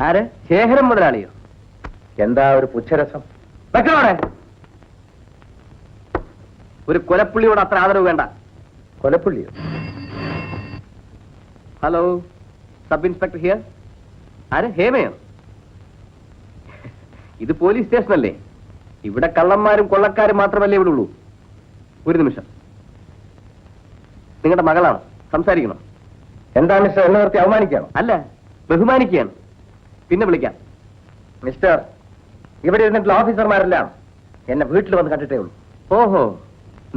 ആര്? ശേഖരം മുതലാളിയോ? എന്താ ഒരു പുച്ഛരസം? വെക്കണോടെ ഒരു കൊലപ്പുള്ളിയോട് അത്ര ആദരവ് വേണ്ട. കൊലപ്പുള്ളിയോ? Hello, sub inspector here. ആര്? ഹേമയോ? ഇത് പോലീസ് സ്റ്റേഷനല്ലേ? ഇവിടെ കള്ളന്മാരും കൊള്ളക്കാരും മാത്രമല്ലേ ഇവിടെ ഉള്ളൂ. ഒരു നിമിഷം, നിങ്ങളുടെ മകളാണ്, സംസാരിക്കണം. എന്താ മിസ്റ്റർ, എന്നെ നിർത്തി അവമാനിക്കുകയാണോ? അല്ല, ബഹുമാനിക്കുകയാണ്. പിന്നെ വിളിക്കാം. മിസ്റ്റർ, ഇവിടെ ഇരുന്നിട്ടുള്ള ഓഫീസർമാരെല്ലാം എന്നെ വീട്ടിൽ വന്ന് കണ്ടിട്ടേ ഉള്ളൂ. ഓഹോ,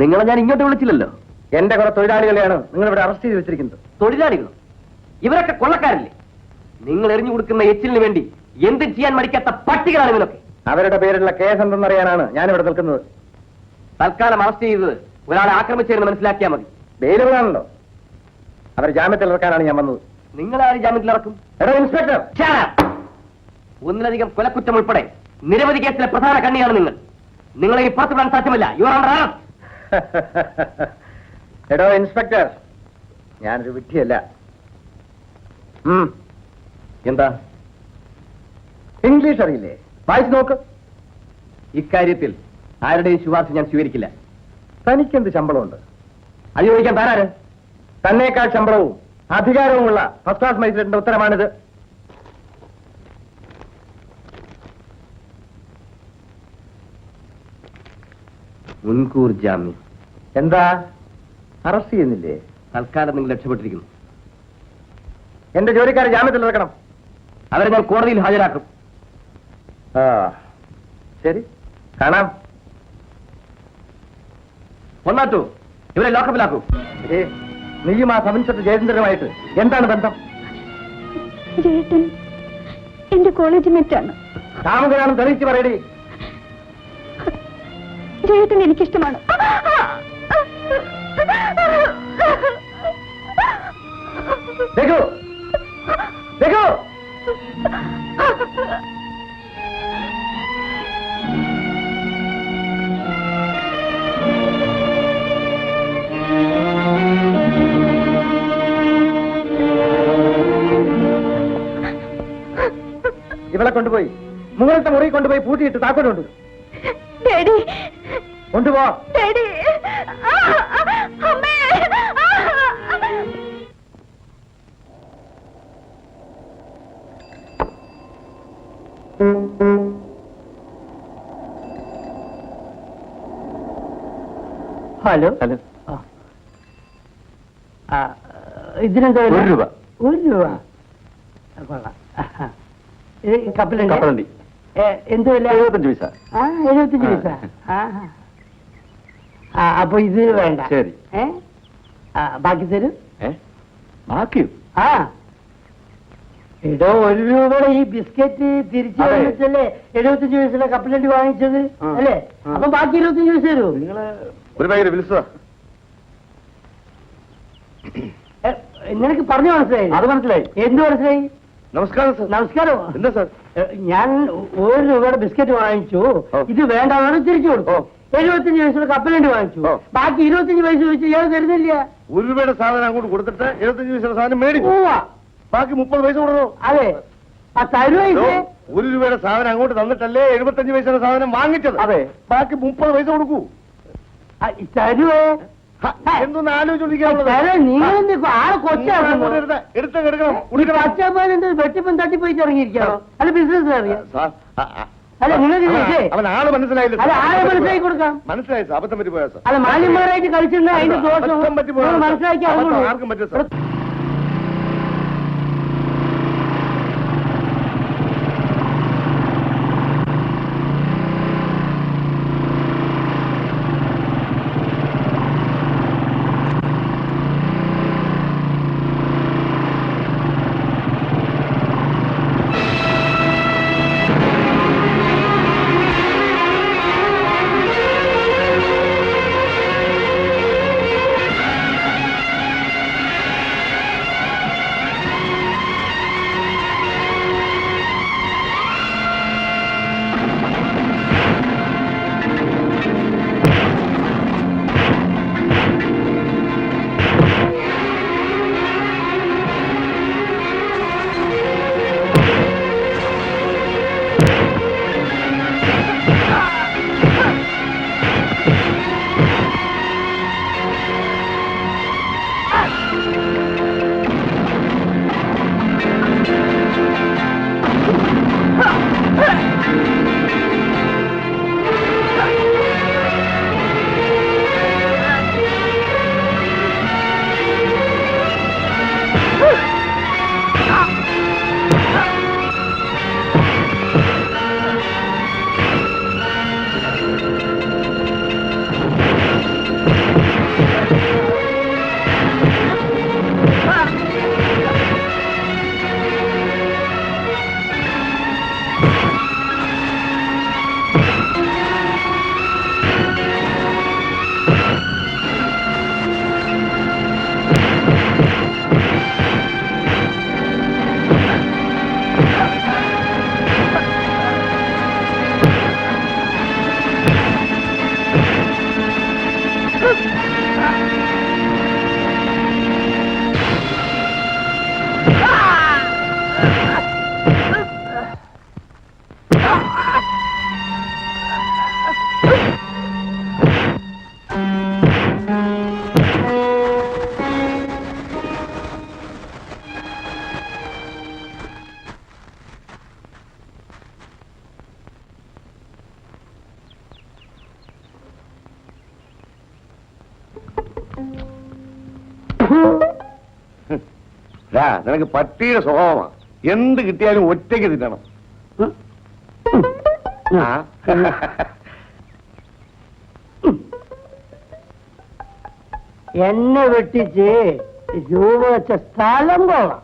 നിങ്ങളെ ഞാൻ ഇങ്ങോട്ട് വിളിച്ചില്ലല്ലോ. എന്റെ കുറെ തൊഴിലാളികളെയാണ് നിങ്ങൾ ഇവിടെ അറസ്റ്റ് ചെയ്ത് വെച്ചിരിക്കുന്നത്. തൊഴിലാളികളോ? ഇവരൊക്കെ കൊള്ളക്കാരല്ലേ? നിങ്ങൾ എറിഞ്ഞു കൊടുക്കുന്ന എച്ചിലിന് വേണ്ടി എന്ത് ചെയ്യാൻ മടിക്കാത്ത പട്ടികളാണ് ഇവരൊക്കെ. അവരുടെ പേരിലുള്ള കേസ് എന്തെന്നറിയാനാണ് ഞാനിവിടെ നിൽക്കുന്നത്. തൽക്കാലം അറസ്റ്റ് ചെയ്തത് ഒരാളെ ആക്രമിച്ചതെന്ന് മനസ്സിലാക്കിയാൽ മതി. ബെയിലുകളാണല്ലോ. അവർ ജാമ്യത്തിൽ ഇറക്കാനാണ് ഞാൻ വന്നത്. നിങ്ങളാരും ജാമ്യത്തിൽ ഇറക്കും? എടോ ഇൻസ്പെക്ടർ, ഒന്നിലധികം കൊലക്കുറ്റം ഉൾപ്പെടെ നിരവധി കേസിലെ പ്രധാന കണ്ണിയാണ് നിങ്ങൾ. നിങ്ങളെ ഈ പുറത്തുവിടാൻ സാധ്യമല്ല. You are under arrest. എടോ ഇൻസ്പെക്ടർ, ഞാനൊരു വിഡ്ഢിയല്ല. എന്താ? ഇംഗ്ലീഷ് അറിയില്ലേ? വായിച്ചു നോക്ക്. ഇക്കാര്യത്തിൽ ആരുടെയും ശുപാർശ ഞാൻ സ്വീകരിക്കില്ല. തനിക്കെന്ത് ശമ്പളമുണ്ട്? അത് ചോദിക്കാൻ താരാര്? തന്നേക്കാൾ ശമ്പളവും അധികാരവുമുള്ള ഫസ്റ്റ് ക്ലാസ് മജിസ്ട്രേറ്റിന്റെ ഉത്തരമാണിത്. മുൻകൂർ ജാമ്യം. എന്താ, അറസ്റ്റ് ചെയ്യുന്നില്ലേ? തൽക്കാലം നിങ്ങൾ രക്ഷപ്പെട്ടിരിക്കുന്നു. എന്റെ ജോലിക്കാരെ ജാമ്യത്തിൽ ഇറക്കണം. അവരെ ഞാൻ കോടതിയിൽ ഹാജരാക്കും. ആ ശരി, കാണാം. ഒന്നാറ്റു, ഇവരെ ലോക്കപ്പിലാക്കൂ. നീയും ആ സബ് ഇൻസ്പെക്ടർ ജയചന്ദ്രനുമായിട്ട് എന്താണ് ബന്ധം? ജയേട്ടൻ എന്റെ കോളേജ് മേറ്റാണ്. കാമുകനാണെന്ന് തെളിയിച്ച് പറയടി. ജയേട്ടൻ എനിക്കിഷ്ടമാണ്. രഘു, രഘു, ഇവളെ കൊണ്ടുപോയി മുകളിലത്തെ മുറി കൊണ്ടുപോയി പൂട്ടിയിട്ട് താക്കോലുണ്ട്. ഡാഡി, കൊണ്ടുപോ. ഡാഡി, അമ്മേ. Hello hello. ഇതിനെന്താ? 1 രൂപ. 1 രൂപ. കൊള്ളാം. കപ്പലണ്ടി എന്ത് വില? 75 പൈസ. 75 പൈസ. അപ്പൊ ഇത് വേണ്ട. ശരി. ബാക്കി തരും. ബാക്കിയോ? എടോ, 1 രൂപയുടെ ഈ ബിസ്ക്കറ്റ് തിരിച്ചു വന്നിട്ടല്ലേ 75 പൈസയുടെ കപ്പലണ്ടി വാങ്ങിച്ചത് അല്ലേ? അപ്പൊ ബാക്കി 25 പൈസ തരൂ. നിങ്ങള് ഒരു ഭയങ്കര വിളിച്ചതാ. നിനക്ക് പറഞ്ഞു മനസ്സിലായി? അത് മനസ്സിലായി. എന്ത് മനസ്സിലായി? നമസ്കാരം സർ. നമസ്കാരം. എന്താ സാർ? ഞാൻ 1 രൂപയുടെ ബിസ്ക്കറ്റ് വാങ്ങിച്ചു. ഇത് വേണ്ടാന്ന് തിരിച്ചു കൊടുത്തു. 75 പൈസയുടെ കപ്പലണ്ടി വാങ്ങിച്ചു. ബാക്കി 25 പൈസ വെച്ച് ഇയാൾ തരുന്നില്ല. 1 രൂപയുടെ സാധനം അങ്ങോട്ട് കൊടുത്തിട്ട് 75 പൈസയുടെ സാധനം മേടിക്കും. ബാക്കി 30 പൈസ കൊടുക്കോ? അതെ. തരുവ. 1 രൂപയുടെ സാധനം അങ്ങോട്ട് തന്നിട്ടല്ലേ 75 പൈസയുടെ സാധനം വാങ്ങിച്ചത്? അതെ. ബാക്കി 30 പൈസ കൊടുക്കൂ. തരുവേ. എന്തൊന്ന് ആലോചിച്ചോണ്ടിരിക്കാനുള്ളത്? വെട്ടിപ്പം തട്ടിപ്പോയി ഇറങ്ങിയിരിക്കാണോ? അല്ല ബിസിനസ് അറിയാം. അല്ല നിങ്ങൾക്ക് അവൻ ആള് മനസ്സിലായില്ല. അല്ല ആളെ മനസ്സിലാക്കി കൊടുക്കാം. മനസ്സിലായി സാർ, അബദ്ധം പറ്റി പോയാ സാർ. അല്ല മാന്യന്മാരായിട്ട് കളിച്ചിരുന്ന അതിന്റെ ദോഷം മനസ്സിലാക്കി ആർക്കും പറ്റും സാർ. നിനക്ക് പട്ടിയുടെ സ്വഭാവമാണ്. എന്ത് കിട്ടിയാലും ഒറ്റയ്ക്ക് തിന്നണം. എന്നെ വെട്ടിച്ച് രൂപ വെച്ച സ്ഥലം പോകാം.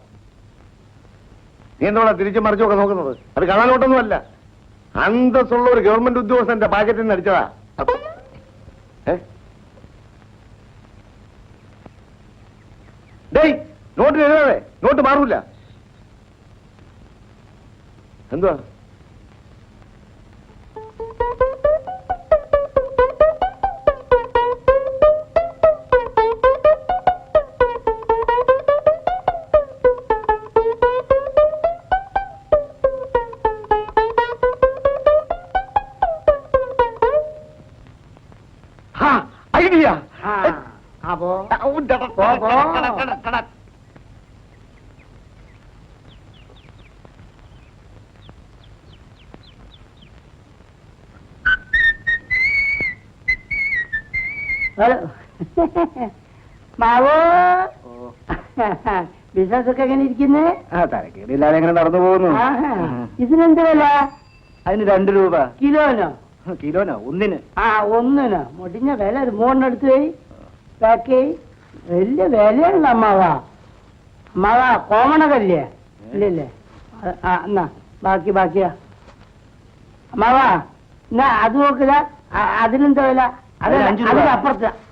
നീ എന്തോടാ തിരിച്ചും മറിച്ചൊക്കെ നോക്കുന്നത്? അത് കാണാനോട്ടൊന്നുമല്ല. അന്തസ്സുള്ള ഒരു ഗവൺമെന്റ് ഉദ്യോഗസ്ഥന്റെ പാക്കറ്റിൽ നിന്ന് അടിച്ചതാ. ഡേയ്, നോട്ടിൽ എഴുതാതെ, നോട്ട് മാറൂല. എന്തുവാ? ഐഡിയ. അപ്പോ മാവോ, ബിസിനസ് ഒക്കെ എങ്ങനെ ഇരിക്കുന്നേ? തരക്കേടില്ലാതെ എങ്ങനെ നടന്നു പോകുന്നു. ഇതിനെന്ത് വില? അതിന് 2 രൂപ. കിലോനോ? കിലോനോ? ഒന്നിന്. ഒന്നിനോ? മുടിഞ്ഞ വില. ഒരു 3 എടുത്ത് പോയി ബാക്കി വലിയ വിലയുള്ള അമ്മാവാ. അമ്മാവാ കോമണകല്ലേ? ഇല്ലല്ലേ? എന്നാ ബാക്കിയാ അമ്മാവാ. എന്നാ അത് നോക്കില്ല. അതിനെന്താ വില?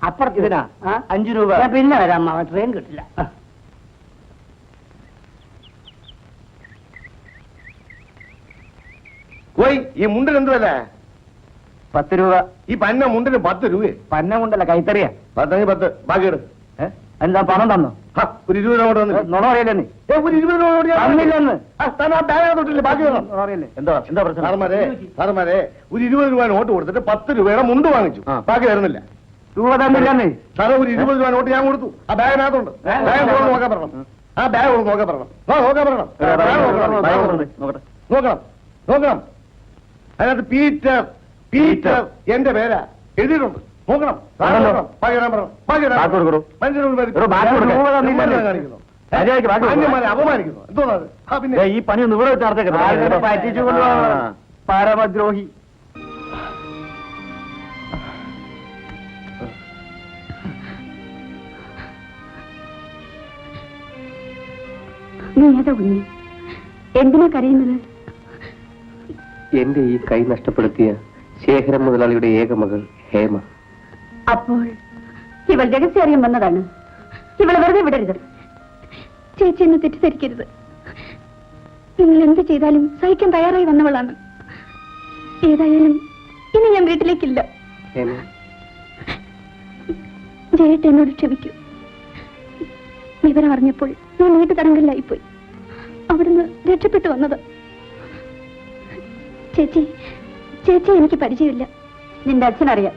അപ്പുറത്ത് ഇതിനാ 5 രൂപ. പിന്നെ വരാം അമ്മാവ, ട്രെയിൻ കിട്ടില്ല. പോയി. ഈ മുണ്ടിന് എന്ത് വില? 10 രൂപ. ഈ പന്ന മുണ്ടിന് 10 രൂപ. പന്ന കൊണ്ടല്ല, കൈത്തറിയാ. 10 ബാക്കി എടു. എന്താ പണം തന്നു? ഒരു 20 രൂപ കൊണ്ട് നുണ അറിയില്ലേ നീ? ഒരു 20 രൂപ തന്നില്ലെന്ന്. തൊട്ടില്ല. ബാക്കി വേണം. അറിയില്ലേ? എന്താ പ്രശ്നം? സാറന്മാരെ ഒരു 20 രൂപ നോട്ട് കൊടുത്തിട്ട് 10 രൂപയുടെ മുണ്ട് വാങ്ങിച്ചു. ബാക്കി വരുന്നില്ല. രൂപ തന്നില്ലെന്ന്. സാറേ, ഒരു 20 രൂപ നോട്ട് ഞാൻ കൊടുത്തു. ആ ബാഗിനകത്തുണ്ട്. ബാഗ് നോക്കാൻ പറയണം. ആ ബാഗ് നോക്കാൻ പറയണം. നോക്കണം. അതിനകത്ത് പീറ്റർ എന്റെ പേരാ എഴുതിയിട്ടുണ്ട്. നോക്കണം. അപമാനിക്കുന്നു. എന്തോന്നത്? പിന്നെ ഈ പണി ഒന്ന് ഇവിടെ വെച്ച് നടത്തേക്ക്. പറ്റിച്ചു കൊണ്ടുപോകാൻ പരമദ്രോഹി. നീ ഏതാ കുഞ്ഞി? എന്തിനാ കരയുന്നത്? എന്റെ ഈ കൈ നഷ്ടപ്പെടുത്തിയ ശേഖരൻ മുതലാളിയുടെ ഏക മകൾ ഹേമ. അപ്പോൾ ഇവൾ രഹസ്യം അറിയാൻ വന്നതാണ്. ഇവളെ വെറുതെ വിടരുത്. ചേച്ചി എന്നെ തെറ്റിദ്ധരിക്കരുത്. നിങ്ങൾ എന്ത് ചെയ്താലും സഹിക്കാൻ തയ്യാറായി വന്നവളാണ്. ഏതായാലും ഇനി ഞാൻ വീട്ടിലേക്കില്ല. ഹേമ, ജയേട്ട എന്നോട് ക്ഷമിക്കൂ. വിവരം അറിഞ്ഞപ്പോൾ ഞാൻ വീട്ടു തടങ്കലിലായിപ്പോയി. അവിടുന്ന് രക്ഷപ്പെട്ടു വന്നത്. ചേച്ചി എനിക്ക് പരിചയമില്ല. നിന്റെ അച്ഛനറിയാം.